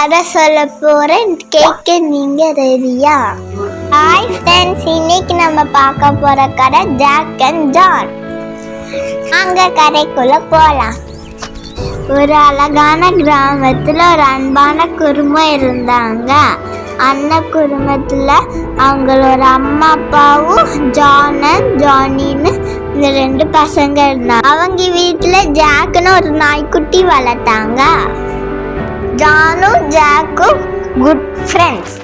கதை சொல்ல போறேன். கேட்க நீங்க ரெடியா? ஹாய் ஃப்ரெண்ட்ஸ், இன்னைக்கு நம்ம பார்க்க போற கதை ஜாக் அண்ட் ஜான். அங்க கதைக்குள்ள போலாம். ஒரு அழகான கிராமத்துல ஒரு அன்பான குடும்பம் இருந்தாங்க. அந்த குடும்பத்துல அவங்களோட அம்மா அப்பாவும் ஜான் அண்ட் ஜானின்னு இந்த 2 பசங்க இருந்தாங்க. அவங்க வீட்டுல ஜாக்குன்னு ஒரு நாய்க்குட்டி வளர்த்தாங்க. ஜானும் ஜாக்கும் குட் ஃப்ரெண்ட்ஸ்.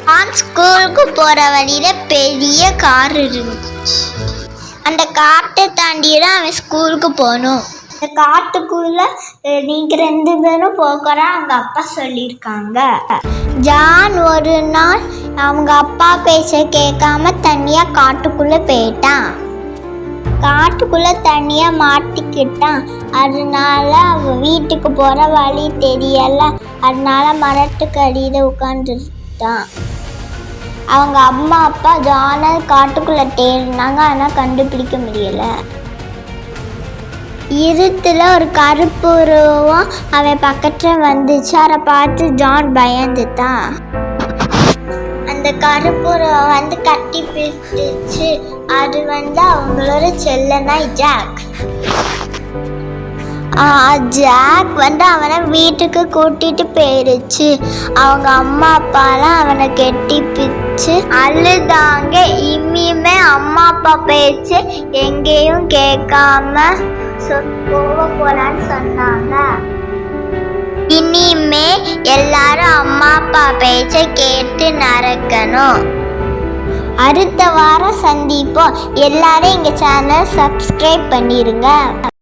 ஜான் ஸ்கூலுக்கு போற வழியில பெரிய கார் இருந்துச்சு. அந்த காட்டை தாண்டிதான் அவன் ஸ்கூலுக்கு போகணும். அந்த காட்டுக்குள்ள நீங்க 2 பேரும் போகிறா அவங்க அப்பா சொல்லியிருக்காங்க. ஜான் ஒரு நாள் அவங்க அப்பா பேச கேட்காம தனியா காட்டுக்குள்ள போயிட்டான். காட்டுக்குள்ள தனியா மாட்டிக்கிட்டான். அதனால அவன் வீட்டுக்கு போற வழி தெரியல. அதனால மரத்துக்கு அடியில உட்காந்துட்டான். அவங்க அம்மா அப்பா ஜானை காட்டுக்குள்ள தேடினாங்க, ஆனா கண்டுபிடிக்க முடியல. இருட்டுல ஒரு கருப்பு உருவம் அவன் பக்கத்துல வந்துச்சு. அதை பார்த்து ஜான் பயந்துட்டான். அந்த கருப்புறம் வந்து கட்டி பிடிச்சு. அது அவங்களோட செல்ல நாய் ஜாக். ஜாக் அவனை வீட்டுக்கு கூட்டிட்டு போயிருச்சு. அவங்க அம்மா அப்பாலாம் அவனை கெட்டி பிடிச்சு அழுதாங்க. இனிமே அம்மா அப்பா பேச்சு எங்கேயும் கேட்காம போக போறான்னு சொன்னாங்க. இனிமே எல்லாரும் அம்மா அப்பா பேச்ச கேட்டு நடக்கணும். அடுத்த வாரம் சந்திப்போம். எல்லாரும் எங்க சேனல் சப்ஸ்கிரைப் பண்ணிருங்க.